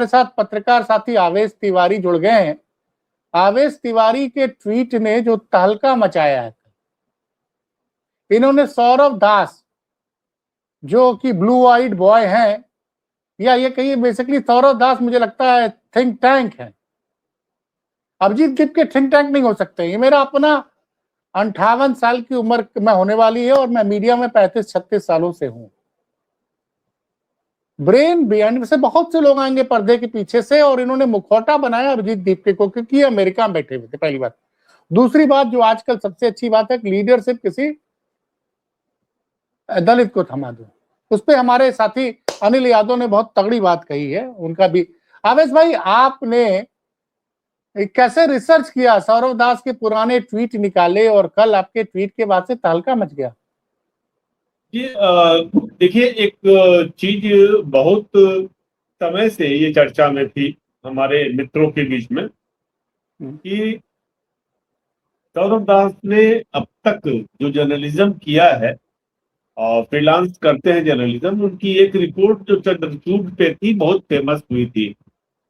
साथ पत्रकार साथी आवेश तिवारी जुड़ गए हैं। आवेश तिवारी के ट्वीट ने जो तहलका मचाया है, इन्होंने सौरव दास जो कि ब्लू आइड बॉय हैं, या ये कहिए बेसिकली सौरव दास मुझे लगता है थिंक टैंक है। अभिजीत दीप के थिंक टैंक नहीं हो सकते। ये मेरा अपना 58 साल की उम्र में होने वाली है और मैं मीडिया में 35-36 सालों से हूं। ब्रेन बिहाइंड से बहुत से लोग आएंगे पर्दे के पीछे से, और इन्होंने मुखौटा बनाया अभिजीत दीप को, क्योंकि अमेरिका में बैठे हुए थे, पहली बात। दूसरी बात जो आजकल सबसे अच्छी बात है, लीडरशिप किसी दलित को थमा दो। उस पर हमारे साथी अनिल यादव ने बहुत तगड़ी बात कही है, उनका भी। आवेश भाई, आपने कैसे रिसर्च किया, सौरव दास के पुराने ट्वीट निकाले और कल आपके ट्वीट के बाद से तहलका मच गया? ये देखिए, एक चीज बहुत समय से ये चर्चा में थी हमारे मित्रों के बीच में कि सौरव दास ने अब तक जो जर्नलिज्म किया है और फ्रीलांस करते हैं जर्नलिज्म, उनकी एक रिपोर्ट जो चंद्रचूड़ पे थी बहुत फेमस हुई थी।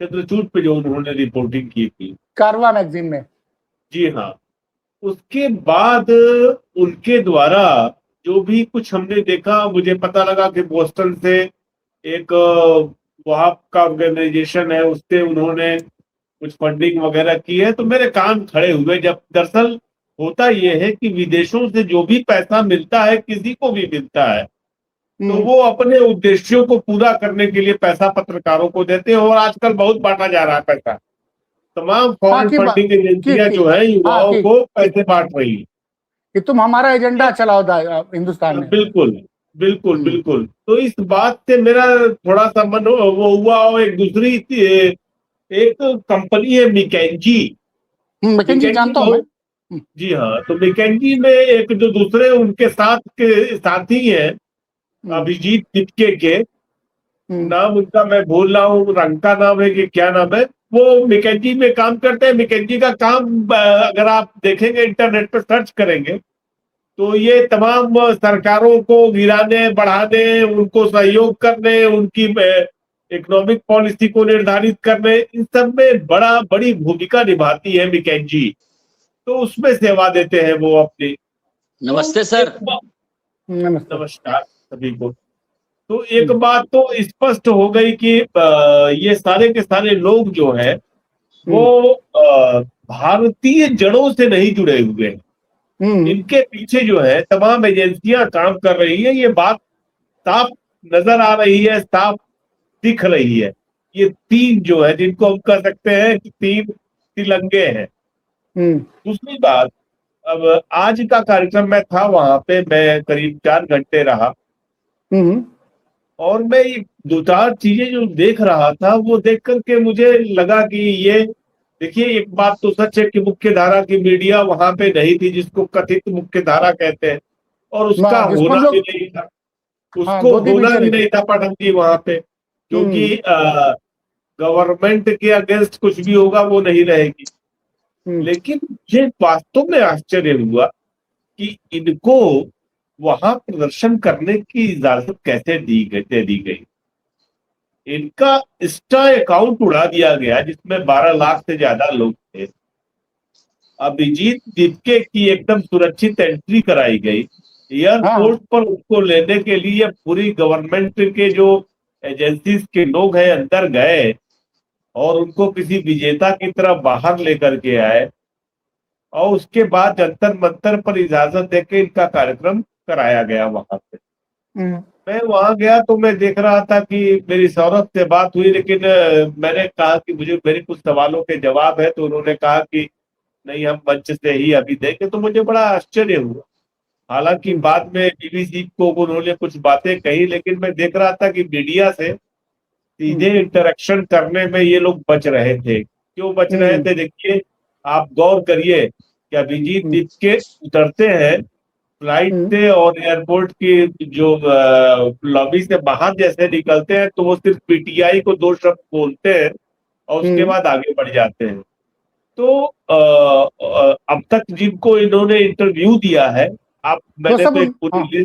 चंद्रचूड़ पे जो उन्होंने रिपोर्टिंग की थी कारवां मैगजीन में। जी हाँ। उसके बाद उनके द्वारा जो भी कुछ हमने देखा, मुझे पता लगा कि बोस्टन से एक वहां का ऑर्गेनाइजेशन है, उससे उन्होंने कुछ फंडिंग वगैरह की है। तो मेरे कान खड़े हुए, जब दरअसल होता यह है कि विदेशों से जो भी पैसा मिलता है, किसी को भी मिलता है, तो वो अपने उद्देश्यों को पूरा करने के लिए पैसा पत्रकारों को देते हैं, और आजकल बहुत बांटा जा रहा है पैसा। तमाम फॉरेन फंडिंग एजेंसियां जो है युवाओं को पैसे बांट रही है कि तुम हमारा एजेंडा चलाओ हिंदुस्तान में। बिल्कुल बिल्कुल बिल्कुल। तो इस बात से मेरा थोड़ा सा मन वो हुआ। और एक दूसरी एक कंपनी है मिकेंजी। मिकेंजी जानता हूं मैं। जी हाँ। तो मिकेंजी में एक जो दूसरे उनके साथ के साथी हैं, अभिजीत दिपके के, नाम उनका मैं भूल रहा हूँ, रंग का नाम है कि क्या नाम है, वो मिकेंजी में काम करते हैं। मिकेंजी का काम अगर आप देखेंगे, इंटरनेट पर सर्च करेंगे, तो ये तमाम सरकारों को गिराने, बढ़ाने, उनको सहयोग करने, उनकी इकोनॉमिक पॉलिसी को निर्धारित करने, इन सब में बड़ी भूमिका निभाती है मिकेंजी। तो उसमें सेवा देते हैं वो अपनी। नमस्ते सर। नमस्कार सभी को। तो एक बात तो स्पष्ट हो गई कि ये सारे के सारे लोग जो है वो भारतीय जड़ों से नहीं जुड़े हुए हैं। इनके पीछे जो है तमाम एजेंसियां काम कर रही है। ये बात साफ नजर आ रही है, साफ दिख रही है। ये तीन जो है, जिनको हम कह सकते हैं कि तीन तिलंगे हैं। दूसरी बात, अब आज का कार्यक्रम में था, वहां पे मैं करीब 4 घंटे रहा, और मैं ये 2-4 चीजें जो देख रहा था, वो देख करके मुझे लगा कि ये देखिए, एक बात तो सच है कि मुख्य धारा की मीडिया वहां पे नहीं थी, जिसको कथित मुख्य धारा कहते हैं, और उसका होना भी नहीं था, उसको होना भी नहीं था पठन जी वहां पे, क्योंकि गवर्नमेंट के अगेंस्ट कुछ भी होगा वो नहीं रहेगी। लेकिन ये वास्तव में आश्चर्य हुआ कि इनको वहां प्रदर्शन करने की इजाजत कैसे दे दी गई। इनका इंस्टा अकाउंट उड़ा दिया गया, जिसमें 12 लाख से ज्यादा लोग थे। अभिजीत दिपके की एकदम सुरक्षित एंट्री कराई गई। एयरपोर्ट पर उसको लेने के लिए पूरी गवर्नमेंट के जो एजेंसीज के लोग हैं अंदर गए, और उनको किसी विजेता की तरह बाहर लेकर के आए, और उसके बाद जंतर मंतर पर इजाजत देके इनका कार्यक्रम कराया गया वहां पे। मैं वहां गया तो मैं देख रहा था कि मेरी सौरभ से बात हुई, लेकिन मैंने कहा कि मुझे मेरे कुछ सवालों के जवाब है, तो उन्होंने कहा कि नहीं, हम मंच से ही अभी देंगे। तो मुझे बड़ा आश्चर्य हुआ। हालांकि बाद में बीबीसी को उन्होंने कुछ बातें कही, लेकिन मैं देख रहा था कि मीडिया से सीधे इंटरेक्शन करने में ये लोग बच रहे थे। क्यों बच रहे थे? देखिए, आप गौर करिए कि अभिजीत दिपके उतरते हैं फ्लाइट से, और एयरपोर्ट की जो लॉबी से बाहर जैसे निकलते हैं, तो वो सिर्फ पीटीआई को 2 शब्द बोलते हैं, और उसके बाद आगे बढ़ जाते हैं। तो अब तक जिनको इन्होंने इंटरव्यू दिया है, मैंने तो एक पूरी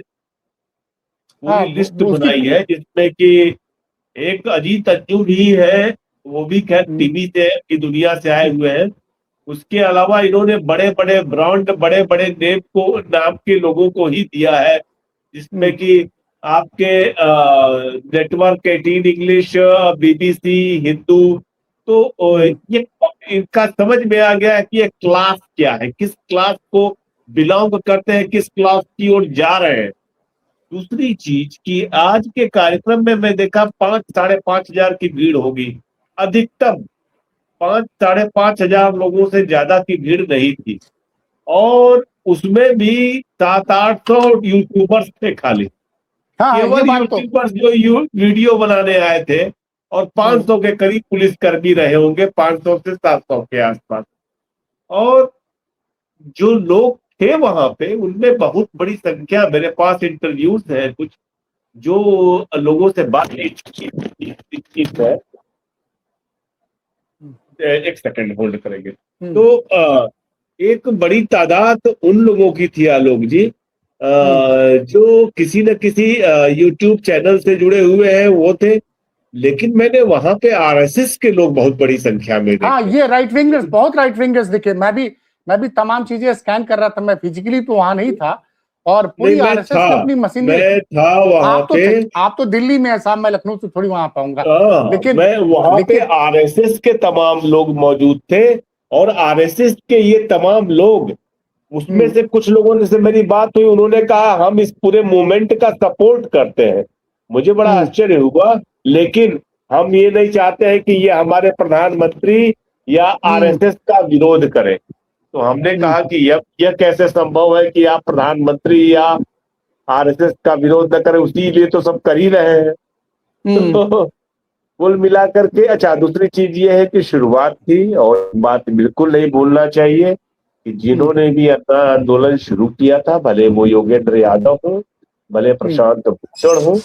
लिस्ट बनाई है, जिसमें कि एक अजीत अंजू भी है, वो भी खैर टीवी से की दुनिया से आए हुए हैं। उसके अलावा इन्होंने बड़े बड़े ब्रांड, बड़े बड़े नाम के लोगों को ही दिया है, जिसमें कि आपके नेटवर्क 18 इंग्लिश, बीबीसी हिंदू। तो ये इनका समझ में आ गया है कि ये क्लास क्या है, किस क्लास को बिलोंग करते हैं, किस क्लास की ओर जा रहे हैं। दूसरी चीज कि आज के कार्यक्रम में मैं देखा 5-5.5 हजार की भीड़ होगी, अधिकतम 5-5.5 हजार लोगों से ज्यादा की भीड़ नहीं थी। और उसमें भी 700-800 यूट्यूबर्स थे खाली, हाँ, ये केवल बात तो यूट्यूबर्स जो वीडियो बनाने आए थे। और 500 के करीब पुलिसकर्मी रहे होंगे, 500 से 700 के आसपास। और जो लोग थे वहां पे, उनमें बहुत बड़ी संख्या, मेरे पास इंटरव्यूज है कुछ, जो लोगों से बातचीत है। एक सेकंड होल्ड करेंगे। तो एक बड़ी तादाद उन लोगों की थी आलोक जी, जो किसी न किसी यूट्यूब चैनल से जुड़े हुए हैं, वो थे। लेकिन मैंने वहां पे आरएसएस के लोग बहुत बड़ी संख्या में देखे। हाँ, ये राइट विंगर्स, बहुत राइट विंगर्स दिखे। मैं भी तमाम चीजें स्कैन कर रहा था। मैं फिजिकली तो वहां नहीं था, और पूरी मैं आरएसएस था ने अपनी मशीनरी। मैं था वहां आप तो पे। थे, आप तो दिल्ली में है साहब, मैं लखनऊ से थोड़ी वहां पाऊंगा। लेकिन मैं वहां पे लेकिन आरएसएस के तमाम लोग मौजूद थे। और आरएसएस के ये तमाम लोग, उसमें से कुछ लोगों से मेरी बात हुई, उन्होंने कहा हम इस पूरे मूवमेंट का सपोर्ट करते हैं। मुझे बड़ा आश्चर्य हुआ, लेकिन हम ये नहीं चाहते हैं कि ये हमारे प्रधानमंत्री या आरएसएस का विरोध करें। तो हमने कहा कि यह कैसे संभव है कि आप प्रधानमंत्री या आरएसएस का विरोध न करें, उसी लिए तो सब कर ही रहे हैं। तो कुल मिलाकर के, अच्छा, दूसरी चीज ये है कि शुरुआत थी, और बात बिल्कुल नहीं भूलना चाहिए कि जिन्होंने भी अपना आंदोलन शुरू किया था, भले वो योगेंद्र यादव हो, भले प्रशांत भूषण हो,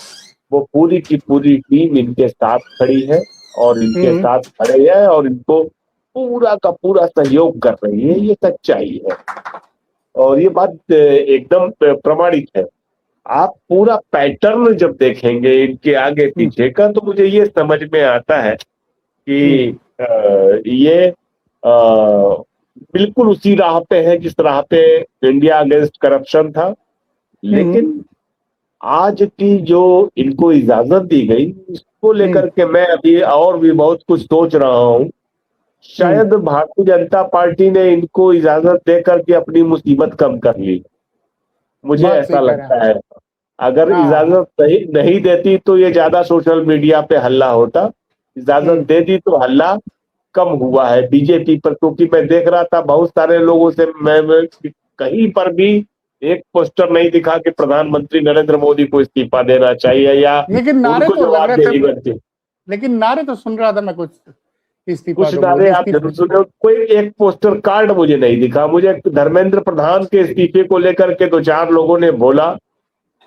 वो पूरी की पूरी टीम इनके साथ खड़ी है, और इनके साथ खड़े हैं, और इनको पूरा का पूरा सहयोग कर रही है। ये सच्चाई है, और ये बात एकदम प्रमाणित है। आप पूरा पैटर्न जब देखेंगे इनके आगे पीछे का, तो मुझे ये समझ में आता है कि ये बिल्कुल उसी राह पे है जिस राह पे इंडिया अगेंस्ट करप्शन था। लेकिन आज की जो इनको इजाजत दी गई, इसको लेकर के मैं अभी और भी बहुत कुछ सोच रहा हूँ। शायद भारतीय जनता पार्टी ने इनको इजाजत देकर के अपनी मुसीबत कम कर ली, मुझे ऐसा लगता है। अगर इजाजत नहीं देती तो ये ज्यादा सोशल मीडिया पे हल्ला होता। इजाजत दे दी तो हल्ला कम हुआ है बीजेपी पर, क्योंकि मैं देख रहा था बहुत सारे लोगों से, मैं कहीं पर भी एक पोस्टर नहीं दिखा कि प्रधानमंत्री नरेंद्र मोदी को इस्तीफा देना चाहिए या लेकिन नारे उनको तो लग रहे जवाबदेही थे। बनती। लेकिन नारे तो सुन रहा था मैं, कुछ इस्तीफा कुछ दो, नारे मोदी आप इस्तीफा। जरूर सुने, कोई एक पोस्टर कार्ड मुझे नहीं दिखा। मुझे धर्मेंद्र प्रधान के इस्तीफे को लेकर के 2-4 लोगों ने बोला।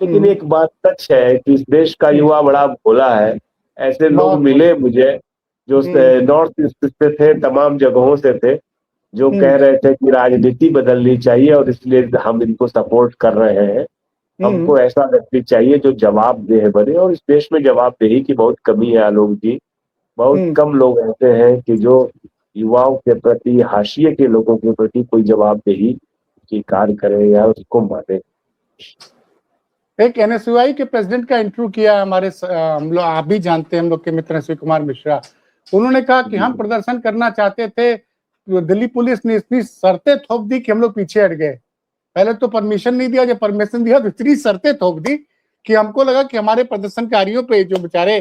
लेकिन एक बात सच है कि इस देश का युवा बड़ा भोला है। ऐसे लोग मिले मुझे, जो नॉर्थ ईस्ट से थे, तमाम जगहों से थे, जो कह रहे थे कि राजनीति बदलनी चाहिए, और इसलिए हम इनको सपोर्ट कर रहे हैं। हमको ऐसा व्यक्ति चाहिए जो जवाबदेह बने, और इस देश में जवाबदेही की बहुत कमी है आलोक जी। बहुत कम लोग ऐसे हैं कि जो युवाओं के प्रति, हाशिए के लोगों के प्रति कोई जवाबदेही स्वीकार करे या उसको माने। एक एनएसयूआई के प्रेसिडेंट का इंटरव्यू किया हमारे, हम लोग, आप भी जानते हैं, हम लोग के मित्र श्री कुमार मिश्रा। उन्होंने कहा कि हम प्रदर्शन करना चाहते थे, दिल्ली पुलिस ने इतनी शर्तें थोप दी कि हम लोग पीछे हट गए। पहले तो परमिशन नहीं दिया, जब परमिशन दिया तो इतनी शर्तें थोप दी कि हमको लगा कि हमारे प्रदर्शनकारियों पे, जो बेचारे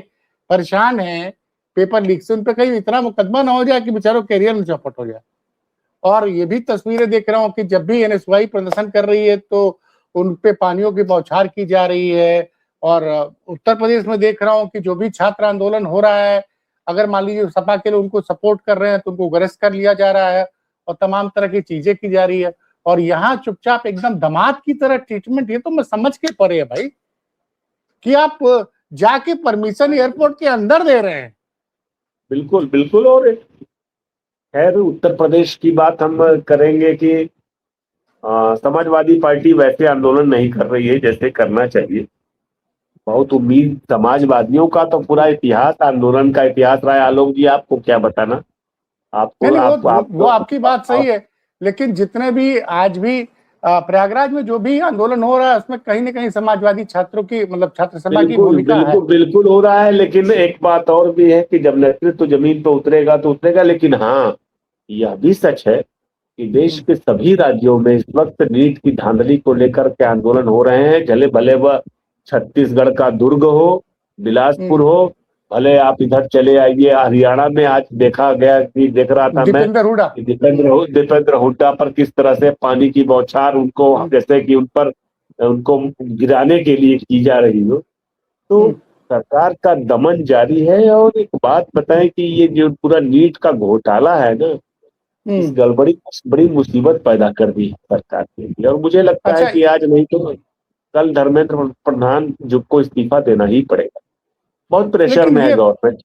परेशान हैं पेपर लीक से, उन पे कहीं इतना मुकदमा ना हो जाए कि बेचारों कैरियर में चौपट हो जाए। और ये भी तस्वीरें देख रहा हूँ कि जब भी एनएसयूआई प्रदर्शन कर रही है तो उन पे पानियों की बौछार की जा रही है। और उत्तर प्रदेश में देख रहा हूँ कि जो भी छात्र आंदोलन हो रहा है, अगर मान लीजिए सपा के लोग उनको सपोर्ट कर रहे हैं तो उनको अरेस्ट कर लिया जा रहा है, और तमाम तरह की चीजें की जा रही है। और यहाँ चुपचाप एकदम दामाद की तरह ट्रीटमेंट, ये तो मैं समझ के परे है भाई, कि आप जाके परमिशन एयरपोर्ट के अंदर दे रहे हैं। बिल्कुल बिल्कुल। और खैर, उत्तर प्रदेश की बात हम करेंगे कि समाजवादी पार्टी वैसे आंदोलन नहीं कर रही है जैसे करना चाहिए। बहुत उम्मीद समाजवादियों का तो पूरा इतिहास, आंदोलन का इतिहास रहा है। आलोक जी, आपको क्या बताना, नहीं आपको नहीं, आप वो आपकी बात सही है, लेकिन जितने भी आज भी प्रयागराज में जो भी आंदोलन हो रहा है उसमें कहीं ना कहीं समाजवादी छात्रों की, मतलब छात्र सभा की बिल्कुल भूमिका है। बिल्कुल बिल्कुल हो रहा है। लेकिन एक बात और भी है कि जब नेतृत्व जमीन पर उतरेगा तो उतरेगा। लेकिन हाँ, यह भी सच है कि देश के सभी राज्यों में इस वक्त नीट की धांधली को लेकर के आंदोलन हो रहे हैं। भले भले वह छत्तीसगढ़ का दुर्ग हो, बिलासपुर हो, भले आप इधर चले आइए हरियाणा में। आज देखा गया कि देख रहा था मैं दीपेंद्र हुड्डा। कि दीपेंद्र हुड्डा पर किस तरह से पानी की बौछार उनको, जैसे कि उन पर उनको गिराने के लिए की जा रही हो। तो सरकार का दमन जारी है। और एक बात बताएं कि ये जो पूरा नीट का घोटाला है ना, इस गड़बड़ी बड़ी मुसीबत पैदा कर दी है सरकार के लिए। और मुझे लगता है अच्छा कि आज नहीं तो कल धर्मेंद्र प्रधान जो को इस्तीफा देना ही पड़ेगा। बहुत प्रेशर लेकिन में है ये गवर्नमेंट।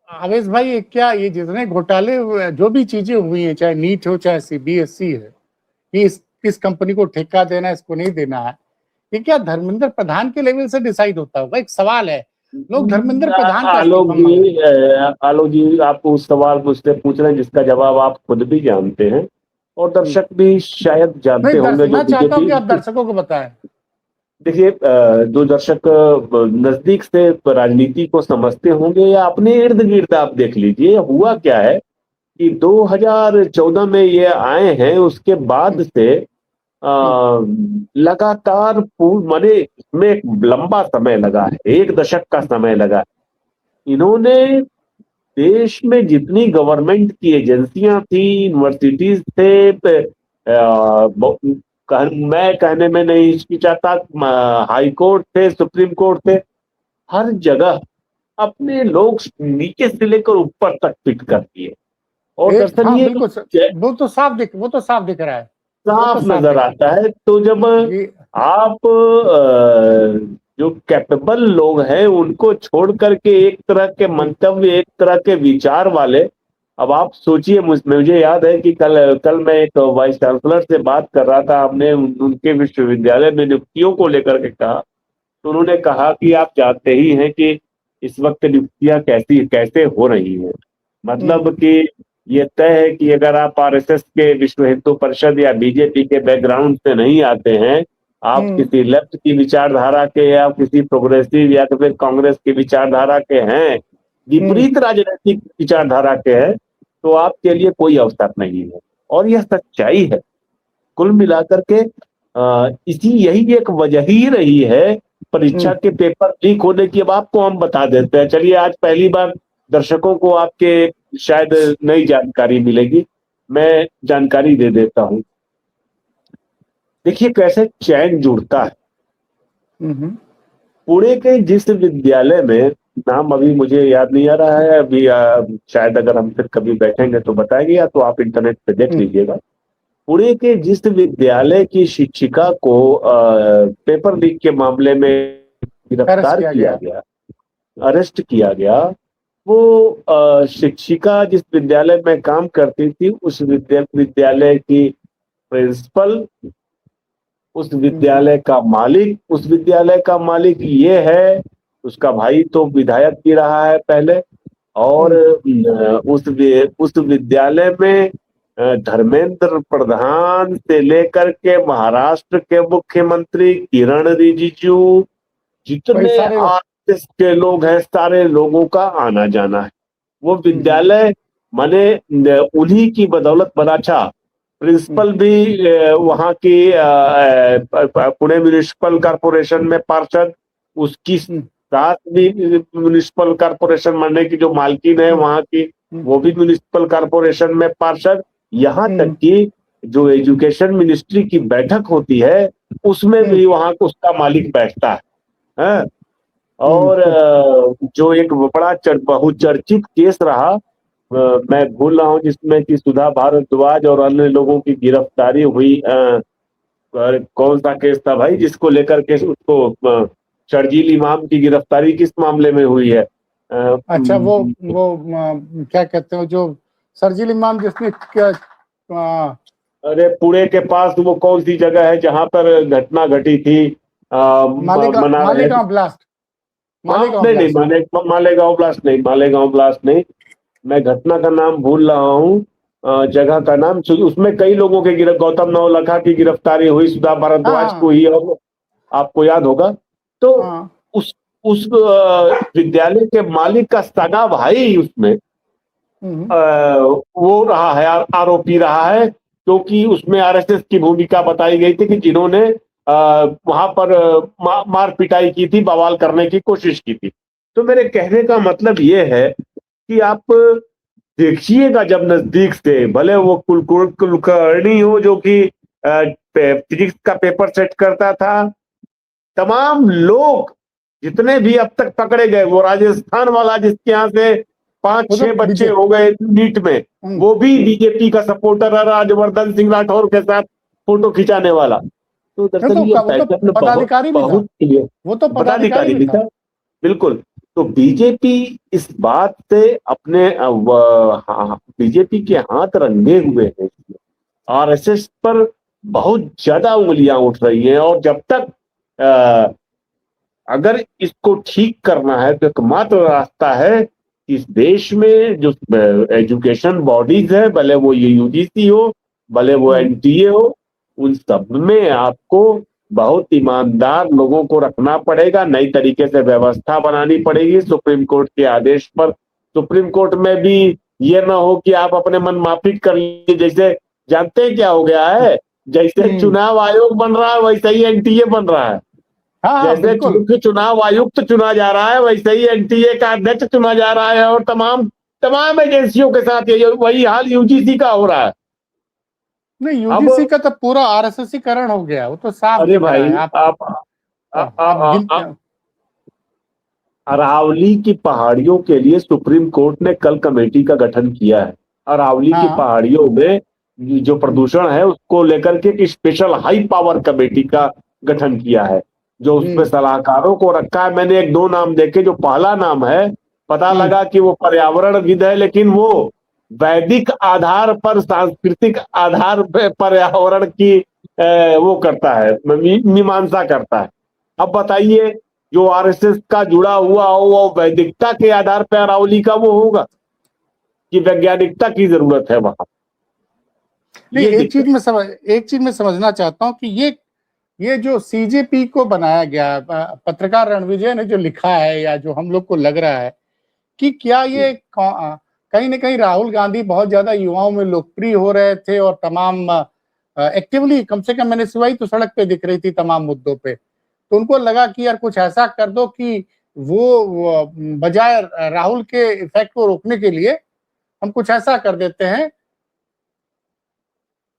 आवेश भाई, ये क्या, ये जितने घोटाले जो भी चीजें हुई हैं, चाहे नीट हो चाहे सीबीएसई है, कि किस कंपनी को ठेका देना है, इसको नहीं देना है, ये क्या धर्मेंद्र प्रधान के लेवल से डिसाइड होता होगा? एक सवाल है, लोग धर्मेंद्र प्रधान का आलोक इस्तीफा मांग रहे हैं। आलोक जी, आप उस सवाल मुझसे पूछ रहे हैं जिसका जवाब आप खुद भी जानते हैं और दर्शक भी शायद जानते होंगे, जो मैं चाहता हूं कि आप बीजेपी। दर्शकों को बताएं। देखिए, जो दर्शक नजदीक से राजनीति को समझते होंगे या अपने इर्द गिर्द आप देख लीजिए, हुआ क्या है कि 2014 में ये आए हैं, उसके बाद से लगातार माने इसमें एक लंबा समय लगा है, 1 दशक का समय लगा। इन्होंने देश में जितनी गवर्नमेंट की एजेंसियां थी, यूनिवर्सिटीज थे, मैं कहने में नहीं हिचकिचाता, हाई कोर्ट थे, सुप्रीम कोर्ट थे, हर जगह अपने लोग नीचे से लेकर ऊपर तक फिट कर दिए। और दरअसल हाँ ये बिल्कुल, वो तो साफ दिख रहा है, साफ नजर आता है। तो जब आप जो कैपेबल लोग हैं उनको छोड़ करके एक तरह के मंतव्य, एक तरह के विचार वाले, अब आप सोचिए, मुझे याद है कि कल मैं एक वाइस चांसलर से बात कर रहा था। हमने उनके विश्वविद्यालय में नियुक्तियों को लेकर के कहा, तो उन्होंने कहा कि आप जानते ही हैं कि इस वक्त नियुक्तियां कैसी कैसे हो रही हैं। मतलब कि ये तय है कि अगर आप आरएसएस के, विश्व हिंदू परिषद या बीजेपी के बैकग्राउंड से नहीं आते हैं, आप किसी लेफ्ट की विचारधारा के या किसी प्रोग्रेसिव या फिर कांग्रेस की विचारधारा के हैं, विपरीत राजनीतिक विचारधारा के हैं, तो आपके लिए कोई अवसर नहीं है। और यह सच्चाई है। कुल मिलाकर के यही एक वजह ही रही है परीक्षा के पेपर लीक होने की। अब आपको हम बता देते हैं, चलिए आज पहली बार दर्शकों को आपके शायद नई जानकारी मिलेगी, मैं जानकारी दे देता हूं। देखिए कैसे चैन जुड़ता है। पुणे के जिस विद्यालय में, नाम अभी मुझे याद नहीं आ रहा है, अभी शायद अगर हम फिर कभी बैठेंगे तो बताएंगे, या तो आप इंटरनेट पे देख लीजिएगा। पुणे के जिस विद्यालय की शिक्षिका को पेपर लीक के मामले में गिरफ्तार किया गया, अरेस्ट किया गया, वो शिक्षिका जिस विद्यालय में काम करती थी, उस विद्यालय की प्रिंसिपल, उस विद्यालय का मालिक ये है, उसका भाई तो विधायक भी रहा है पहले। और उस विद्यालय में धर्मेंद्र प्रधान से लेकर के महाराष्ट्र के मुख्यमंत्री किरण रिजिजू, जितने आरएसएस के लोग हैं, सारे लोगों का आना जाना है। वो विद्यालय माने उन्हीं की बदौलत बना। अच्छा, प्रिंसिपल भी वहां की पुणे म्युनिसिपल कॉर्पोरेशन में पार्षद, उसकी साथ भी म्युनिसिपल कॉर्पोरेशन माने की जो मालकिन है वहां की, वो भी म्युनिसिपल कॉर्पोरेशन में पार्षद। यहाँ तक कि जो एजुकेशन मिनिस्ट्री की बैठक होती है उसमें भी वहां उसका मालिक बैठता है। और जो एक बड़ा बहुचर्चित केस रहा, मैं भूल रहा हूं, जिसमें कि सुधा भारद्वाज और अन्य लोगों की गिरफ्तारी हुई। कौन सा केस था भाई जिसको लेकर के उसको शर्जील इमाम की गिरफ्तारी किस मामले में हुई है? अच्छा, वो क्या कहते हैं, जो शर्जील इमाम जिसने अरे पुणे के पास वो कौन सी जगह है जहां पर घटना घटी थी? मालेगांव ब्लास्ट। मालेगांव नहीं नहीं, ब्लास्ट। मालेगांव ब्लास्ट नहीं। मैं घटना का नाम भूल रहा हूँ, जगह का नाम। उसमें कई लोगों के गौतम नवलखा की गिरफ्तारी हुई, सुधा भारद्वाज को हाँ हुई, और आपको याद होगा। तो हाँ। उस विद्यालय के मालिक का सगा भाई उसमें हम्म, वो रहा है, आरोपी रहा है, क्योंकि उसमें आरएसएस की भूमिका बताई गई थी कि जिन्होंने वहां पर मार पिटाई की थी, बवाल करने की कोशिश की थी। तो मेरे कहने का मतलब ये है कि आप देखिएगा जब नजदीक से, भले वो कुलकर्णी हो जो कि फिजिक्स का पेपर सेट करता था, तमाम लोग जितने भी अब तक पकड़े गए, वो राजस्थान वाला जिसके यहाँ से पांच वो तो छह बच्चे बीजेपी। हो गए नीट में, वो भी बीजेपी का सपोर्टर है, राज्यवर्धन सिंह राठौर के साथ फोटो खिंचाने वाला। तो वो दरअसल तो ये वो तो पैटर्न बहुत पदाधिकारी भी था। बहुत क्लियर। वो तो पदाधिकारी पदाधिकारी भी भी था। था, बिल्कुल। तो बीजेपी इस बात से अपने बीजेपी के हाथ रंगे हुए हैं। आरएसएस पर बहुत ज्यादा उंगलियां उठ रही हैं, और जब तक अ, अगर इसको ठीक करना है तो एकमात्र रास्ता है कि इस देश में जो एजुकेशन बॉडीज है, भले वो ये यूजीसी हो, भले वो हम्म, एनटीए हो, उन सब में आपको बहुत ईमानदार लोगों को रखना पड़ेगा, नई तरीके से व्यवस्था बनानी पड़ेगी सुप्रीम कोर्ट के आदेश पर। सुप्रीम कोर्ट में भी ये ना हो कि आप अपने मन माफिक कर लीजिए। जैसे जानते हैं क्या हो गया है, जैसे हम्म, चुनाव आयोग बन रहा है वैसे ही एनटीए बन रहा है। हाँ हाँ जैसे बिल्कुल। मुख्य चुनाव आयुक्त चुना जा रहा है, वैसे ही एनटीए का अध्यक्ष चुना जा रहा है, और तमाम तमाम एजेंसियों के साथ ये वही हाल यूजीसी का हो रहा है। नहीं, अब यूजीसी का तो पूरा आरएसएसीकरण हो गया, वो तो साफ अरे दिख रहा है। भाई, आप आप आप गिनते। अरावली की पहाड़ियों के लिए सुप्रीम कोर्ट ने कल कमेटी का गठन किया है। अरावली की हाँ। पहाड़ियों में जो प्रदूषण है उसको लेकर के एक स्पेशल हाई पावर कमेटी का गठन किया है, जो उसमें हम्म, सलाहकारों को रखा है। मैंने एक दो नाम देखे, जो पहला नाम है, पता हम्म, लगा कि वो पर्यावरणविद है, लेकिन वो वैदिक आधार पर, सांस्कृतिक आधार पर पर्यावरण की वो करता है, मीमांसा करता है। अब बताइए, जो आरएसएस का जुड़ा हुआ हो वो वैदिकता के आधार पर अरावली का वो होगा कि वैज्ञानिकता की जरूरत है वहां? नहीं, ये दिक्कत। एक चीज मैं समझना चाहता हूँ कि ये जो सीजेपी को बनाया गया, पत्रकार रणविजय ने जो लिखा है, या जो हम लोग को लग रहा है कि क्या ये कहीं ना कहीं राहुल गांधी बहुत ज्यादा युवाओं में लोकप्रिय हो रहे थे, और तमाम एक्टिवली, कम से कम मैंने सुनाई तो सड़क पे दिख रही थी तमाम मुद्दों पे, तो उनको लगा कि यार कुछ ऐसा कर दो कि वो बजाय राहुल के इफेक्ट को रोकने के लिए हम कुछ ऐसा कर देते हैं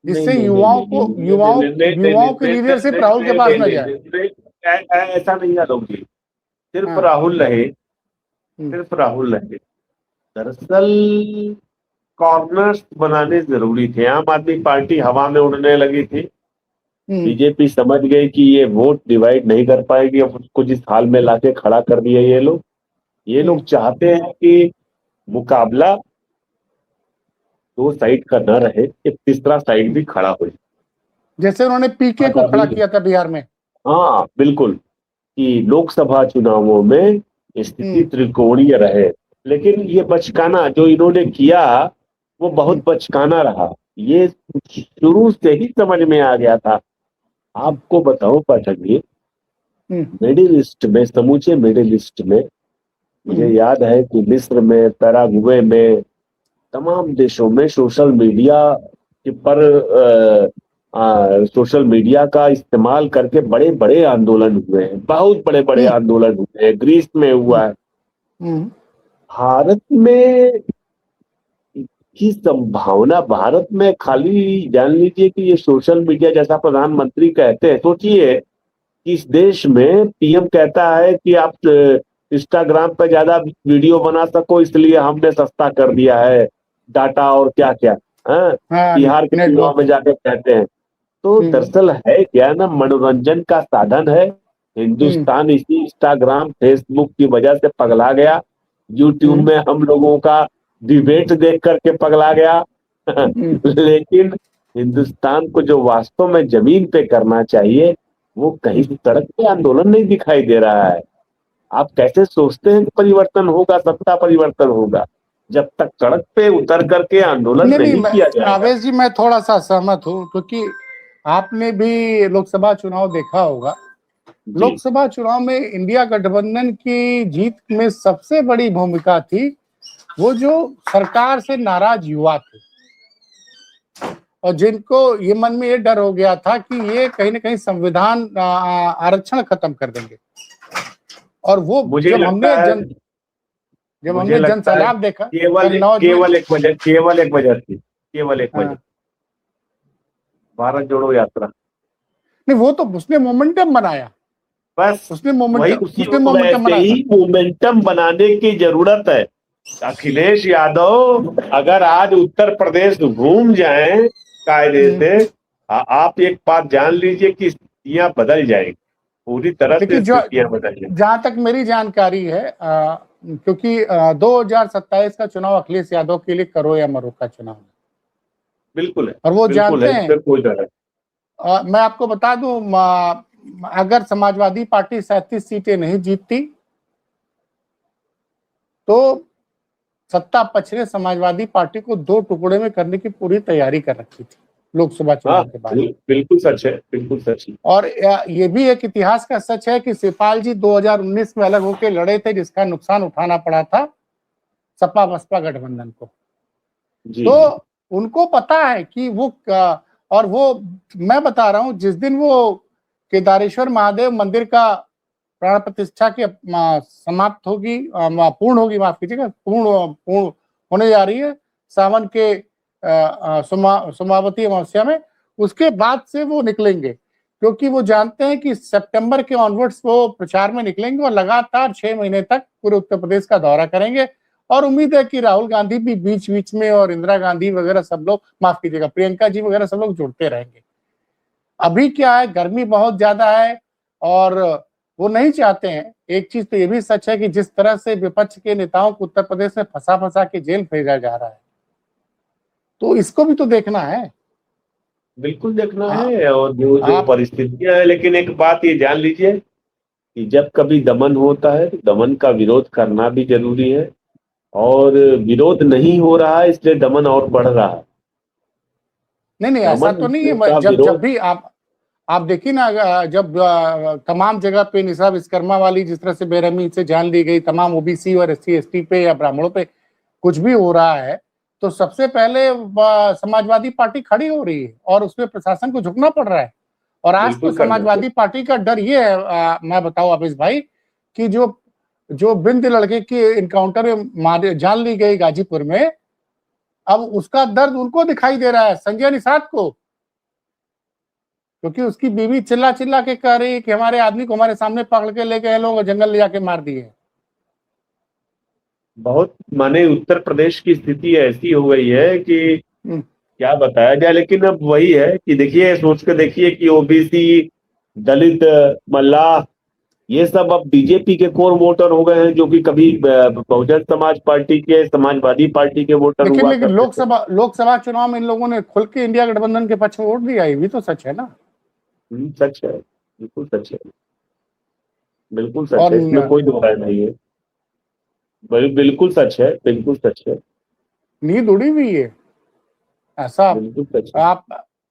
नहीं जिससे नहीं नहीं युवाओं नहीं को नहीं नहीं युवाओं नहीं नहीं युवाओं की लीडरशिप राहुल के पास न जाए। ऐसा नहीं आलोक जी। सिर्फ हाँ। राहुल रहे, हम्म, सिर्फ राहुल रहे। दरअसल कॉर्नर्स बनाने जरूरी थे। आम आदमी पार्टी हवा में उड़ने लगी थी। हम्म, बीजेपी समझ गई कि ये वोट डिवाइड नहीं कर पाएगी, अब उसको जिस हाल में लाके खड़ा कर दिया ये लोग हम्म। चाहते हैं कि मुकाबला दो साइड का न रहे, एक तीसरा साइड भी खड़ा हो जाए। जैसे उन्होंने पीके बस को खड़ा अभी, किया था बिहार में। हाँ बिल्कुल, कि लोकसभा चुनावों में स्थिति हम्म, त्रिकोणीय रहे। लेकिन ये बचकाना जो इन्होंने किया, वो हम्म, बहुत बचकाना रहा। ये शुरू से ही समझ में आ गया था। हम्म, आपको बताऊं पाठक जी, हम्म, मिडिल ईस्ट में, समूचे मिडिल ईस्ट में, मुझे हम्म, याद है कि मिस्र में, पैराग्वे में, तमाम देशों में सोशल मीडिया के पर सोशल मीडिया का इस्तेमाल करके बड़े बड़े आंदोलन हुए हैं, बहुत बड़े बड़े हम्म, आंदोलन हुए हैं। ग्रीस में हुआ है। हम्म, भारत में की संभावना, भारत में खाली जान लीजिए कि ये सोशल मीडिया, जैसा प्रधानमंत्री कहते हैं, सोचिए कि इस देश में पीएम कहता है कि आप इंस्टाग्राम पे ज्यादा वीडियो बना सको, इसलिए हमने सस्ता कर दिया है डाटा और क्या क्या। हाँ, हाँ, बिहार के चुनाव नेटवर्क। में जाकर कहते हैं। तो हम्म, दरअसल है क्या ना, मनोरंजन का साधन है। हम्म, हिंदुस्तान इसी इंस्टाग्राम फेसबुक की वजह से पगला गया। यूट्यूब हम्म, में हम लोगों का डिबेट देख करके पगला गया। हम्म। लेकिन हिंदुस्तान को जो वास्तव में जमीन पे करना चाहिए, वो कहीं हम्म। भी सड़क पे आंदोलन नहीं दिखाई दे रहा है। आप कैसे सोचते हैं कि परिवर्तन होगा, सत्ता परिवर्तन होगा, जब तक सड़क पे उतर करके आंदोलन नहीं किया जाएगा। आवेश जी, मैं थोड़ा सा सहमत हूँ, क्योंकि आपने भी लोकसभा चुनाव देखा होगा। जी, लोकसभा चुनाव में इंडिया गठबंधन की जीत में सबसे बड़ी भूमिका थी वो जो सरकार से नाराज युवा थे, और जिनको ये मन में ये डर हो गया था कि ये कहीं ना कहीं संविधान आरक्षण खत्म कर देंगे। और वो मुझे लगता है, जब मुझे हमने लगता है जनसैलाब देखा केवल कन्नौज में, केवल एक वजह, केवल एक वजह थी, केवल एक वजह, हाँ, भारत जोड़ो यात्रा। नहीं वो तो उसने मोमेंटम बनाया, बस उसने वही, उसने मोमेंटम वैसे बनाया ही मोमेंटम बनाने की जरूरत है। अखिलेश यादव अगर आज उत्तर प्रदेश घूम जाएं कायदे से, आप एक बात जान लीजिए कि स्थितियां बदल जाएंगी, पूरी तरह से देखिए, जो स्थितियां बदल जाएंगी। जहां तक मेरी जानकारी है, क्योंकि 2027 का चुनाव अखिलेश यादव के लिए करो या मरो का चुनाव है, बिल्कुल है, और वो बिल्कुल जानते है, हैं। इसमें कोई डर है। मैं आपको बता दूं, अगर समाजवादी पार्टी 37 सीटें नहीं जीतती तो सत्ता पक्ष ने समाजवादी पार्टी को 2 टुकड़े में करने की पूरी तैयारी कर रखी थी लोकसभा हाँ, चुनाव के बाद। बिल्कुल सच है, बिल्कुल सच है। और ये भी एक इतिहास का सच है कि शिवपाल जी 2019 में अलग होकर लड़े थे, जिसका नुकसान उठाना पड़ा था सपा बसपा गठबंधन को। जी, तो जी, उनको पता है कि और वो, मैं बता रहा हूं, जिस दिन वो केदारेश्वर महादेव मंदिर का प्राण प्रतिष्ठा की समाप्त होगी, पूर्ण होगी, माफ कीजिएगा, पूर्ण पूर्ण होने जा रही है सावन के सोमावती अमावस्या में, उसके बाद से वो निकलेंगे, क्योंकि वो जानते हैं कि सितंबर के ऑनवर्ड्स वो प्रचार में निकलेंगे और लगातार 6 महीने तक पूरे उत्तर प्रदेश का दौरा करेंगे। और उम्मीद है कि राहुल गांधी भी बीच बीच में, और इंदिरा गांधी वगैरह सब लोग, माफ कीजिएगा, प्रियंका जी वगैरह सब लोग जुड़ते रहेंगे। अभी क्या है, गर्मी बहुत ज्यादा है और वो नहीं चाहते हैं। एक चीज तो ये भी सच है कि जिस तरह से विपक्ष के नेताओं को उत्तर प्रदेश में फंसा फंसा के जेल भेजा जा रहा है, तो इसको भी तो देखना है। बिल्कुल देखना आप है, और जो जो आप परिस्थितियां हैं, लेकिन एक बात ये जान लीजिए कि जब कभी दमन होता है तो दमन का विरोध करना भी जरूरी है, और विरोध नहीं हो रहा है इसलिए दमन और बढ़ रहा है। नहीं नहीं, ऐसा दमन तो नहीं का है। जब विरोध, भी आप देखिए ना, जब तमाम जगह पे निशा विश्वकर्मा वाली जिस तरह से बेरहमी से जान ली गई, तमाम ओबीसी और एससी एसटी पे या ब्राह्मणों पे कुछ भी हो रहा है, तो सबसे पहले समाजवादी पार्टी खड़ी हो रही है और उसमें प्रशासन को झुकना पड़ रहा है। और आज तो बिल्कुल करना चाहिए। समाजवादी पार्टी का डर ये है, मैं बताऊं अभिष भाई, कि जो जो बिंद लड़के की इनकाउंटर में मारे जान ली गई गाजीपुर में, अब उसका दर्द उनको दिखाई दे रहा है, संजय निषाद को, क्योंकि उसकी बीवी चिल्ला चिल्ला के कह रही है कि हमारे आदमी को हमारे सामने पकड़ के लेके लोग और जंगल ले जाके मार दिए। बहुत माने उत्तर प्रदेश की स्थिति ऐसी हो गई है कि हम्म। क्या बताया जाए, लेकिन अब वही है कि देखिए, सोच के देखिए कि ओबीसी, दलित, मल्लाह, ये सब अब बीजेपी के कोर वोटर हो गए हैं, जो कि कभी बहुजन समाज पार्टी के, समाजवादी पार्टी के वोटर लेकिन हुआ लेकिन करते थे। लोकसभा चुनाव में इन लोगों ने खुल के इंडिया गठबंधन के पक्ष में वोट दिया, ये भी तो सच है ना। सच है, बिल्कुल सच है, बिल्कुल सच और है, इसमें कोई दो राय नहीं है। बिल्कुल सच है, बिल्कुल सच है, नींद उड़ी हुई है ऐसा। बिल्कुल सच है। आप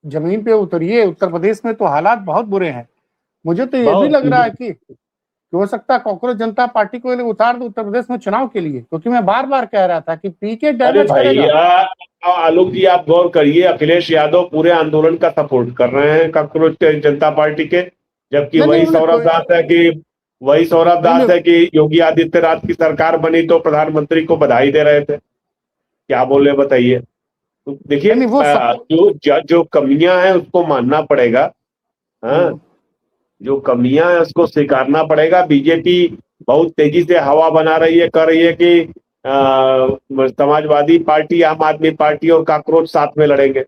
जमीन पे उतरिए, उत्तर प्रदेश में तो हालात बहुत बुरे हैं। मुझे तो ये भी बहुत लग रहा है कि हो सकता है कांग्रेस जनता पार्टी को ये लोग उतार दो उत्तर प्रदेश में चुनाव के लिए, क्योंकि मैं बार बार कह रहा था कि पीके अरे डैमेज भाई, करेगा। आलोक जी, आप गौर करिए, अखिलेश यादव पूरे आंदोलन का सपोर्ट कर रहे हैं कांग्रेस जनता पार्टी के, जबकि नहीं नहीं, उन्होंने वही सौरभ नहीं दास नहीं है कि योगी आदित्यनाथ की सरकार बनी तो प्रधानमंत्री को बधाई दे रहे थे। क्या बोले बताइए। तो देखिए, नहीं नहीं, वो सब। जो कमियां हैं उसको मानना पड़ेगा। हाँ, जो कमियां हैं उसको स्वीकारना पड़ेगा। बीजेपी बहुत तेजी से हवा बना रही है, कर रही है कि समाजवादी पार्टी, आम आदमी पार्टी और कांग्रेस साथ में लड़ेंगे।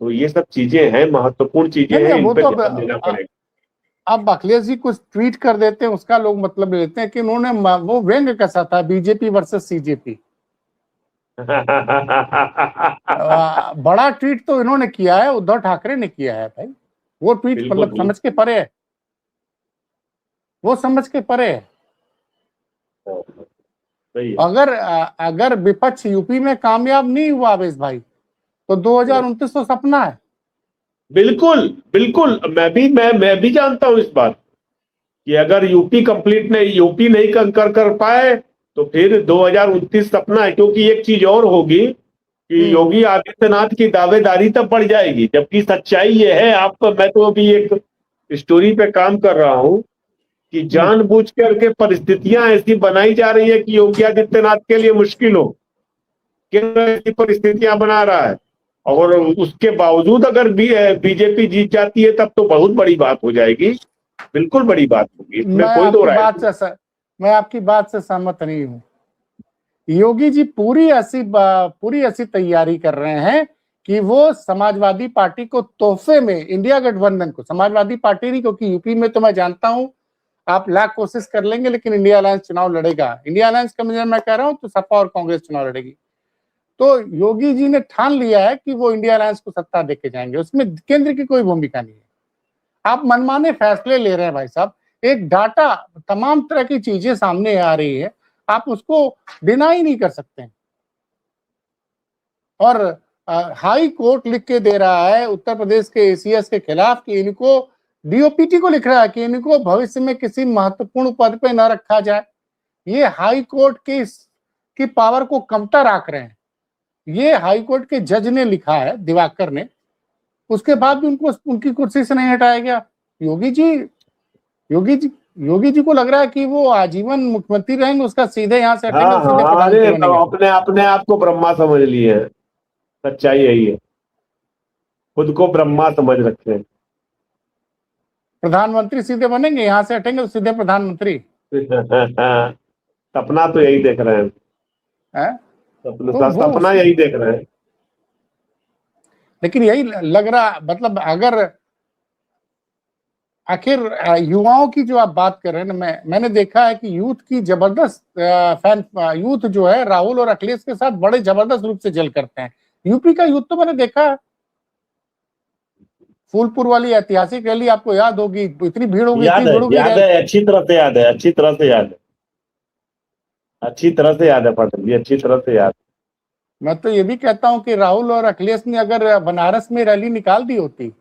तो ये सब चीजें हैं, महत्वपूर्ण चीजें नहीं नहीं, हैं, इन वो पे तो ध्यान देना पड़ेगा। अब अखिलेश जी कुछ ट्वीट कर देते हैं, उसका लोग मतलब ले लेते हैं कि उन्होंने वो व्यंग कसा था बीजेपी वर्सेस सीजेपी। बड़ा ट्वीट तो इन्होंने किया है, उद्धव ठाकरे ने किया है भाई। वो ट्वीट बिल्कुल मतलब समझ के परे है। वो समझ के परे है। सही है। अगर विपक्ष यूपी में कामयाब नहीं हुआ आवेश भाई, तो 2029 तो सपना है। बिल्कुल बिल्कुल, मैं भी जानता हूं इस बात कि अगर यूपी नहीं कर पाए तो फिर 2029 सपना है। क्योंकि एक चीज और होगी कि योगी आदित्यनाथ की दावेदारी तब बढ़ जाएगी, जबकि सच्चाई ये है, मैं तो अभी एक स्टोरी पे काम कर रहा हूं कि जानबूझ करके परिस्थितियां ऐसी बनाई जा रही है कि योगी आदित्यनाथ के लिए मुश्किल हो, केंद्र ऐसी परिस्थितियां बना रहा है, और उसके बावजूद अगर बीजेपी जीत जाती है तब तो बहुत बड़ी बात हो जाएगी, बिल्कुल बड़ी बात होगी, इसमें कोई दो राय नहीं। मैं आपकी बात से सहमत नहीं हूं। योगी जी पूरी ऐसी तैयारी कर रहे हैं कि वो समाजवादी पार्टी को तोहफे में, इंडिया गठबंधन को, समाजवादी पार्टी नहीं, क्योंकि यूपी में तो मैं जानता हूं आप लाख कोशिश कर लेंगे लेकिन इंडिया अलायंस चुनाव लड़ेगा। इंडिया अलायंस का मैं कह रहा हूं तो सपा और कांग्रेस चुनाव लड़ेगी। तो योगी जी ने ठान लिया है कि वो इंडिया अलायंस को सत्ता देके जाएंगे, उसमें केंद्र की कोई भूमिका नहीं है। आप मनमाने फैसले ले रहे हैं भाई साहब। एक डाटा, तमाम तरह की चीजें सामने आ रही है, आप उसको डिनाई नहीं कर सकते हैं। और हाई कोर्ट लिख के दे रहा है उत्तर प्रदेश के एसीएस के खिलाफ कि इनको, डीओपीटी को लिख रहा है कि इनको भविष्य में किसी महत्वपूर्ण पद पे न रखा जाए। ये हाई कोर्ट की पावर को कमतर आंक रहे हैं। ये हाई कोर्ट के जज ने लिखा है, दिवाकर ने, उसके बाद भी उनको उनकी कुर्सी से नहीं हटाया गया। योगी जी को लग रहा है कि वो आजीवन मुख्यमंत्री रहेंगे, उसका सीधे यहाँ से हटेंगे, सीधे प्रधानमंत्री बनेंगे। अपने आप को ब्रह्मा समझ लिए हैं, सच्चाई यही है, खुद को ब्रह्मा समझ रखते हैं। प्रधानमंत्री सीधे बनेंगे, यहाँ से हटेंगे तो सीधे प्रधानमंत्री। सपना तो यही देख रहे हैं, सपना यही देख रहे हैं। लेकिन यही लग रहा, मतलब अगर आखिर युवाओं की जो आप बात कर रहे हैं ना, मैंने देखा है कि यूथ की जबरदस्त यूथ जो है राहुल और अखिलेश के साथ बड़े जबरदस्त रूप से जल करते हैं। यूपी का यूथ तो मैंने देखा है, फूलपुर वाली ऐतिहासिक रैली आपको याद होगी, इतनी भीड़ होगी, याद है, अच्छी तरह से याद है, अच्छी तरह से याद है पाठक जी, अच्छी तरह से याद। मैं तो ये भी कहता हूं कि राहुल और अखिलेश ने अगर बनारस में रैली निकाल दी होती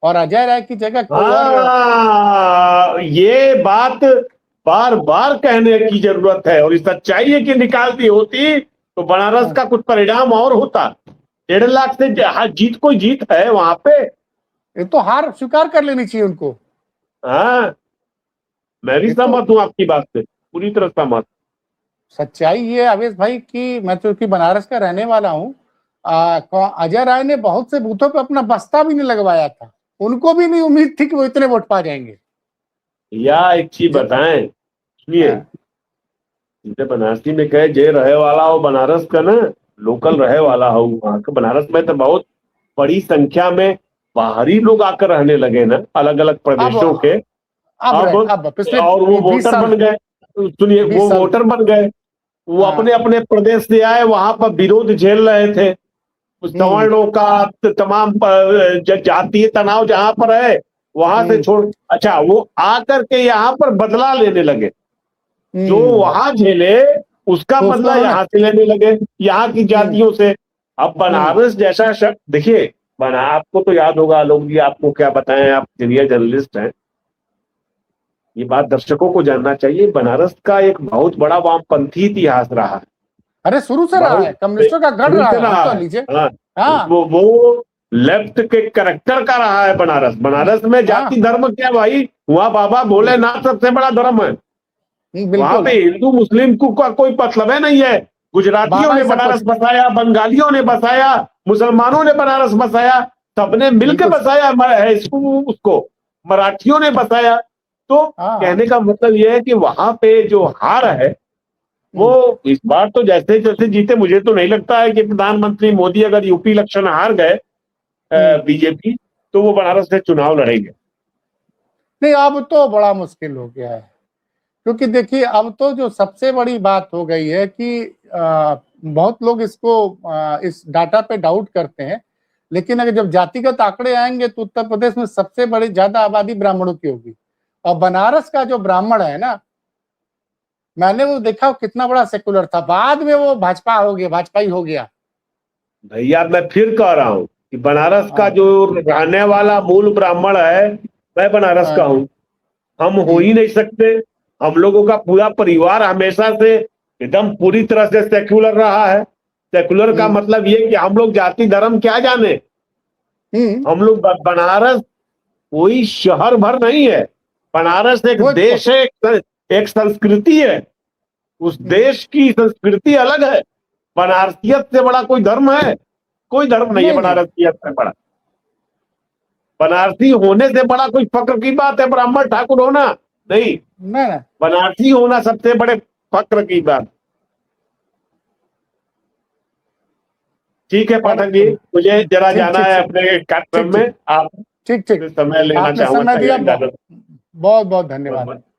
और अजय राय की जगह कोई और, ये बात बार बार कहने की जरूरत है, और इस सच्चाई है कि निकाल दी होती तो बनारस का कुछ परिणाम और होता। 1.5 लाख से कोई जीत है वहां पे, ये तो हार स्वीकार कर लेनी चाहिए उनको। हाँ, मैं भी सहमत हूं आपकी बात से, पूरी तरह सहमत। सच्चाई ये आवेश भाई कि मैं तो बनारस का रहने वाला हूँ, अजय राय ने बहुत से बूथों पे अपना बस्ता भी नहीं लगवाया था, उनको भी नहीं उम्मीद थी कि वो इतने वोट पा जाएंगे। या एक चीज बताएं, सुनिए, जैसे बनारसी में कहे जे रहे वाला हो बनारस का ना, लोकल रहे वाला हो वहां का। बनारस में तो बहुत बड़ी संख्या में बाहरी लोग आकर रहने लगे ना, अलग अलग प्रदेशों के। अब और वो वोटर बन गए, सुनिए, वो वोटर बन गए, वो अपने अपने प्रदेश से आए, वहां पर विरोध झेल रहे थे सवर्णों का, तमाम जातीय तनाव जहां पर है वहां से छोड़, अच्छा वो आकर के यहाँ पर बदला लेने लगे, जो वहां झेले उसका बदला यहाँ से लेने लगे, यहाँ की जातियों से। अब बनारस जैसा शहर, देखिए आपको तो याद होगा, आलोक जी आपको क्या बताएं, आप सीनियर जर्नलिस्ट हैं, ये बात दर्शकों को जानना चाहिए, बनारस का एक बहुत बड़ा वामपंथी इतिहास रहा है। अरे शुरू से रहा है, कम्युनिस्टों का गढ़ रहा है। वो लेफ्ट के कैरेक्टर का रहा है बनारस। बनारस में जाति धर्म क्या भाई, वहां बाबा भोलेनाथ सबसे बड़ा धर्म है, वहां पे हिंदू मुस्लिम का कोई मतलब है नहीं है। गुजरातियों ने बनारस बसाया, बंगालियों ने बसाया, मुसलमानों ने बनारस बसाया, सबने मिलकर बसाया है उसको, मराठियों ने बसाया। तो कहने का मतलब यह है कि वहां पे जो हार है वो इस बार तो जैसे जैसे जीते, मुझे तो नहीं लगता है कि प्रधानमंत्री मोदी अगर यूपी इलेक्शन हार गए बीजेपी, तो वो बनारस से चुनाव लड़ेंगे। नहीं, अब तो बड़ा मुश्किल हो गया है, क्योंकि देखिए अब तो जो सबसे बड़ी बात हो गई है कि बहुत लोग इस डाटा पे डाउट करते हैं, लेकिन अगर जब जातिगत आंकड़े आएंगे तो उत्तर प्रदेश में सबसे बड़ी ज्यादा आबादी ब्राह्मणों की होगी, और बनारस का जो ब्राह्मण है ना, मैंने वो देखा, वो कितना बड़ा सेकुलर था, बाद में वो भाजपाई हो गया। भैया मैं फिर कह रहा हूँ कि बनारस का हाँ। जो रहने वाला मूल ब्राह्मण है, मैं बनारस का हूँ, हम हो ही नहीं सकते। हम लोगों का पूरा परिवार हमेशा से एकदम पूरी तरह से सेक्युलर रहा है। सेक्युलर का मतलब ये कि हम लोग जाति धर्म क्या जाने। हम लोग बनारस कोई शहर भर नहीं है, बनारस एक देश है, एक संस्कृति है। उस देश की संस्कृति अलग है। बनारसियत से बड़ा कोई धर्म है? कोई धर्म नहीं है बनारसियत से बड़ा। बनारसी होने से बड़ा कोई फक्र की बात है ब्राह्मण ठाकुर होना? नहीं, बनारसी होना सबसे बड़े फक्र की बात। ठीक है पाठक जी, मुझे जरा जाना है अपने कार्यक्रम में। आप ठीक समय लेना चाहूंगा। बहुत बहुत धन्यवाद।